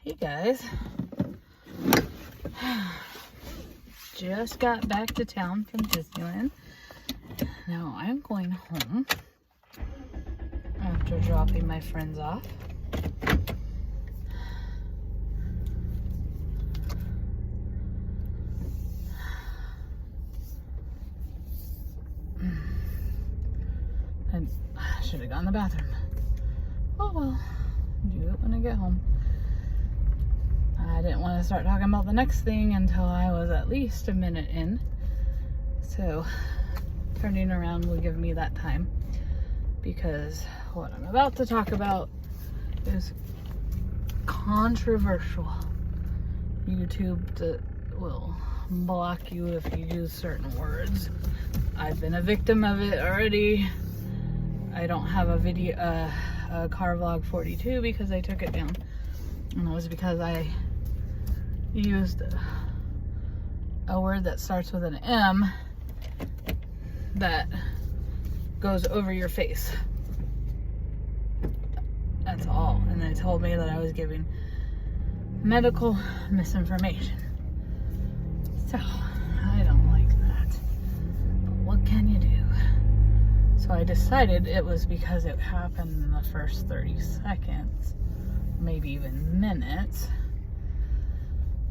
Hey guys, just got back to town from Disneyland. Now I'm going home after dropping my friends off. I should have gone to the bathroom. Oh well, do it when I get home. I didn't want to start talking about the next thing until I was at least a minute in. So turning around will give me that time, because what I'm about to talk about is controversial. YouTube will block you if you use certain words. I've been a victim of it already. I don't have a video, a car vlog 42 because I took it down. And it was because I used a word that starts with an M that goes over your face. That's all. And they told me that I was giving medical misinformation. So, I don't like that. But what can you do? So I decided it was because it happened in the first 30 seconds, maybe even minutes.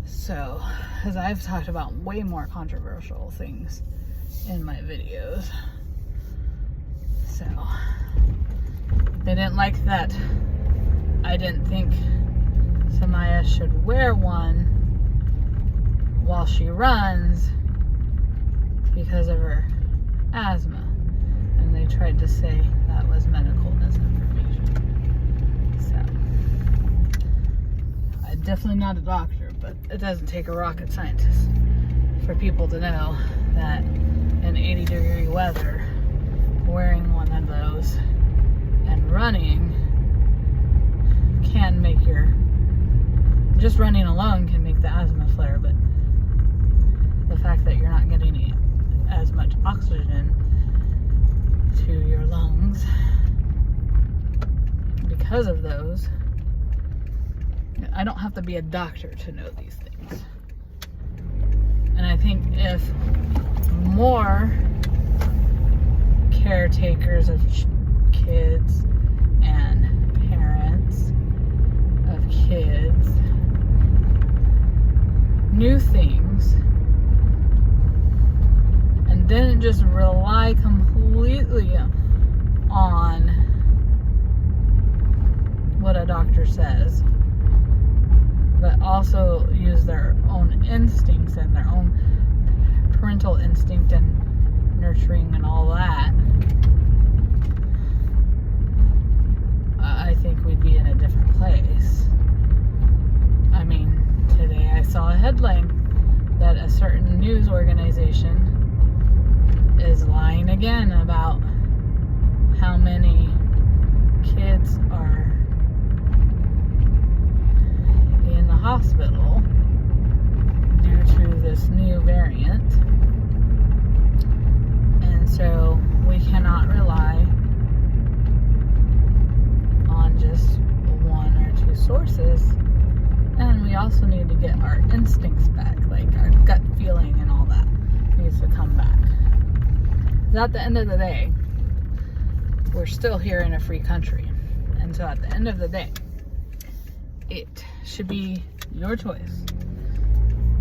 So, as I've talked about way more controversial things in my videos. So, they didn't like that I didn't think Samaya should wear one while she runs because of her asthma. And they tried to say that was medical misinformation. So, I'm definitely not a doctor, but it doesn't take a rocket scientist for people to know that in 80-degree weather, wearing one of those and running can make just running alone can make the asthma flare, but the fact that you're not getting as much oxygen to your lungs because of those, I don't have to be a doctor to know these things. And I think if more caretakers of kids and parents of kids knew things and didn't just rely completely on what a doctor says, but also use their own instincts and their own parental instinct and nurturing and all that, I think we'd be in a different place. I mean, today I saw a headline that a certain news organization is lying again about how many kids are in the hospital due to this new variant. And so we cannot rely on just one or two sources. And we also need to get our instincts back, like our gut feeling and all that needs to come back. At the end of the day, we're still here in a free country. And so at the end of the day, it should be your choice.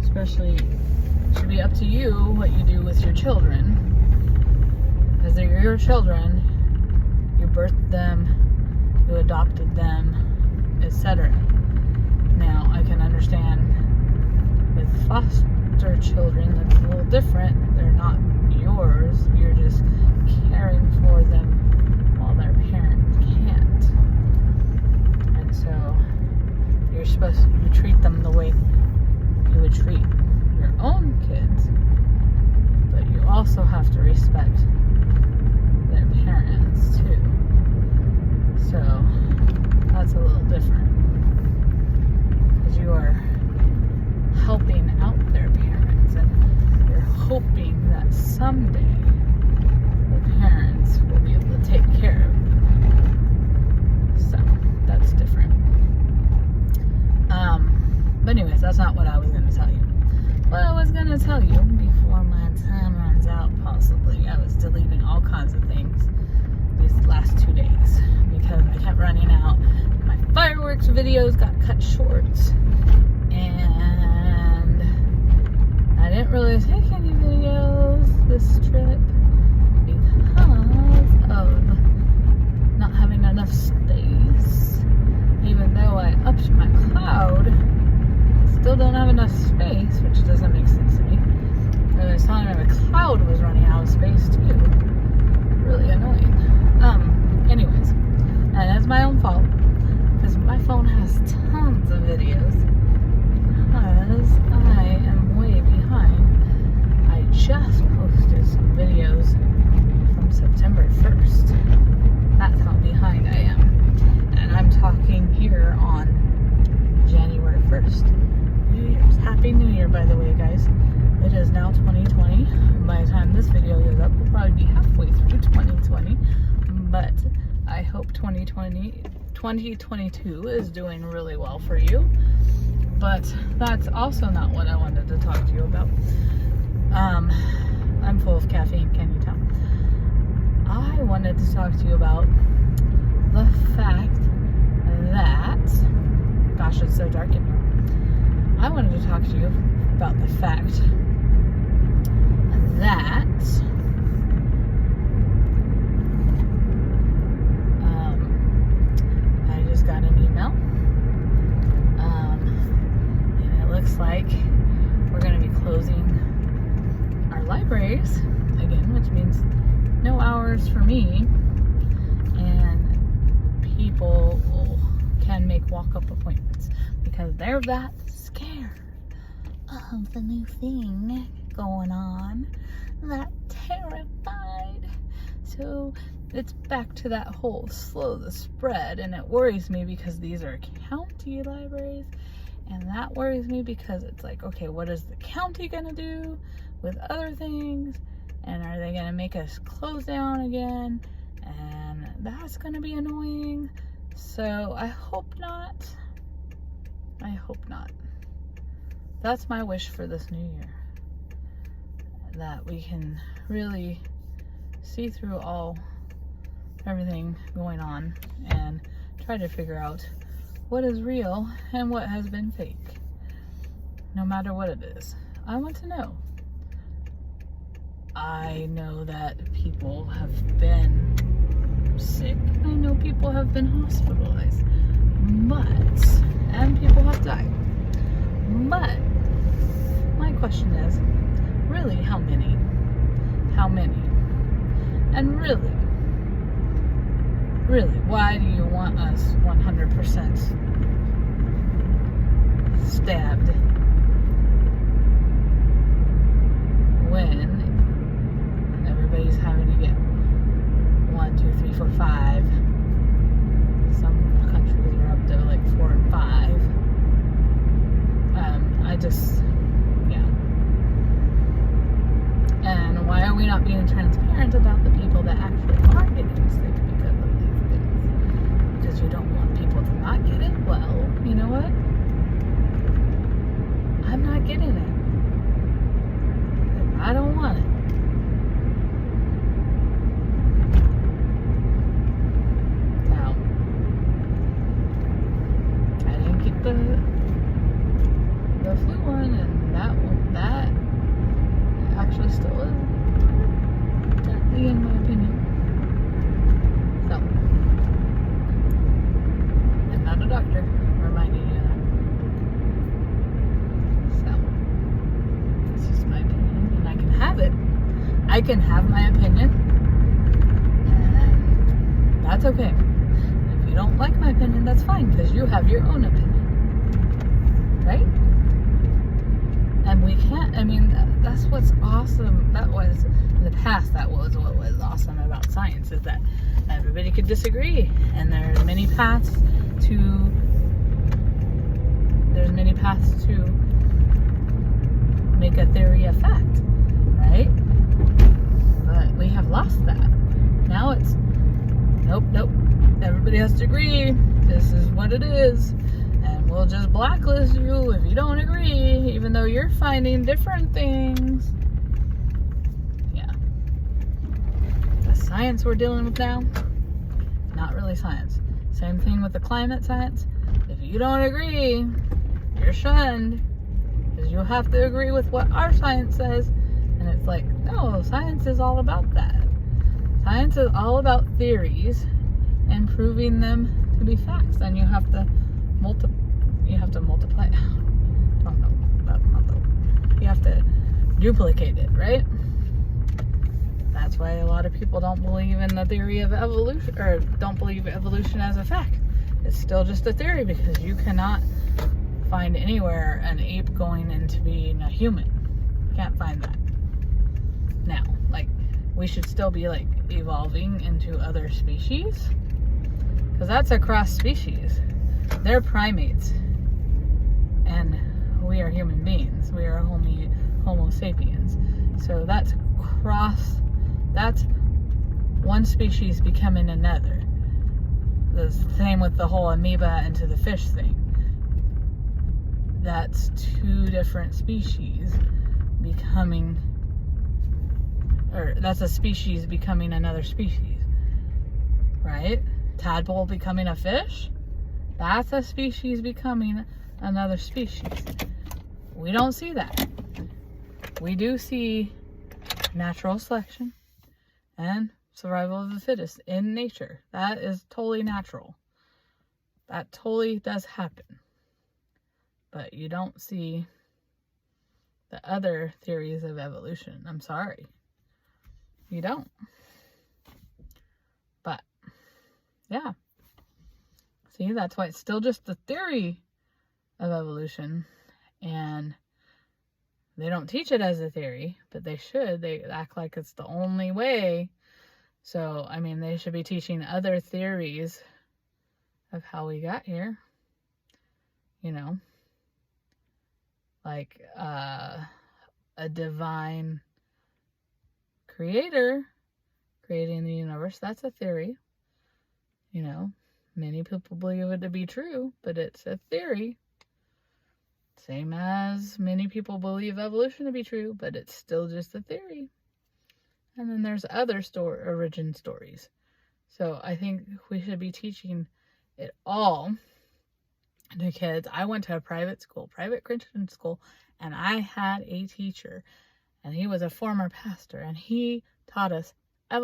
Especially, it should be up to you what you do with your children. Because they're your children, you birthed them, you adopted them, etc. Now, I can understand with foster children, that's a little different. They're not yours, you're just caring for them while their parents can't. And so you're supposed to treat them the way you would treat your own kids, but you also have to respect their parents too. So that's a little different, because you are helping out their parents and you're hoping that someday the parents will be able to take care of them. So that's different. anyways, that's not what I was going to tell you. What I was going to tell you before my time runs out, possibly, I was deleting all kinds of things these last 2 days because I kept running out. My fireworks videos got cut short, and I didn't really take any videos this trip because of not having enough space. Even though I upped my cloud, I still don't have enough space, which doesn't make sense to me. And I was telling me my cloud was running out of space too. Really annoying. Anyways, and that's my own fault because my phone has tons of videos because I am way behind. I just posted some videos from September 1st. That's how behind I am. And I'm talking here on January 1st. New Year's. Happy New Year, by the way, guys. It is now 2020. By the time this video goes up, we'll probably be halfway through 2020. But I hope 2022 is doing really well for you. But that's also not what I wanted to talk to you about. I'm full of caffeine, can you tell? I wanted to talk to you about the fact that, gosh, it's so dark in here. I wanted to talk to you about the fact that I just got an email, and it looks like we're going to be closing our libraries again, which means no hours for me, and people can make walk-up appointments because they're that scared of the new thing going on, that terrified. So it's back to that whole slow the spread, and it worries me because these are county libraries, and that worries me because it's like, okay, what is the county gonna do with other things, and are they gonna make us close down again? And that's gonna be annoying. So I hope not. I hope not. That's my wish for this new year, that we can really see through everything going on and try to figure out what is real and what has been fake, no matter what it is. I want to know. I know that people have been sick. I know people have been hospitalized, and people have died. But my question is, really, how many? How many? And really, why do you want us 100% stabbed when everybody's having to get 1, 2, 3, 4, 5? Some countries are up to like 4 and 5. And why are we not being transparent about the people that actually are getting sick because of these things? Because you don't want people to not get it? Well, you know what? I'm not getting it. I don't want it. Now, I didn't get the flu one, and that actually still is deadly in my opinion. So, I'm not a doctor, reminding you of that. So, it's just my opinion, and I can have it. I can have my opinion, and that's okay. If you don't like my opinion, that's fine, because you have your own opinion, right? And we can't, that's what's awesome. That was, in the past, that was what was awesome about science, is that everybody could disagree. And there's many paths to make a theory a fact, right? But we have lost that. Now it's, nope, everybody has to agree. This is what it is. And we'll just blacklist you if you don't agree, even though you're finding different things. Yeah. The science we're dealing with now, not really science. Same thing with the climate science. If you don't agree, you're shunned, because you have to agree with what our science says. And it's like, no, science is all about that. Science is all about theories and proving them to be facts. And you have to multiply. Don't know. That's not the word. You have to duplicate it, right? That's why a lot of people don't believe in the theory of evolution, or don't believe evolution as a fact. It's still just a theory, because you cannot find anywhere an ape going into being a human. Can't find that. Now, like, we should still be like evolving into other species, because that's a cross species. They're primates, and we are human beings. We are Homo sapiens. So that's one species becoming another. The same with the whole amoeba into the fish thing. That's two different species becoming, or that's a species becoming another species, right? Tadpole becoming a fish, that's a species becoming another species. We don't see that. We do see natural selection and survival of the fittest in nature. That is totally natural. That totally does happen. But you don't see the other theories of evolution. I'm sorry. You don't. But, yeah. See, that's why it's still just the theory of evolution. And they don't teach it as a theory, but they should. They act like it's the only way. So, I mean, they should be teaching other theories of how we got here. You know, like a divine creator creating the universe. That's a theory. You know, many people believe it to be true, but it's a theory. Same as many people believe evolution to be true, but it's still just a theory. And then there's other origin stories. So I think we should be teaching it all to kids. I went to a private Christian school, and I had a teacher, and he was a former pastor, and he taught us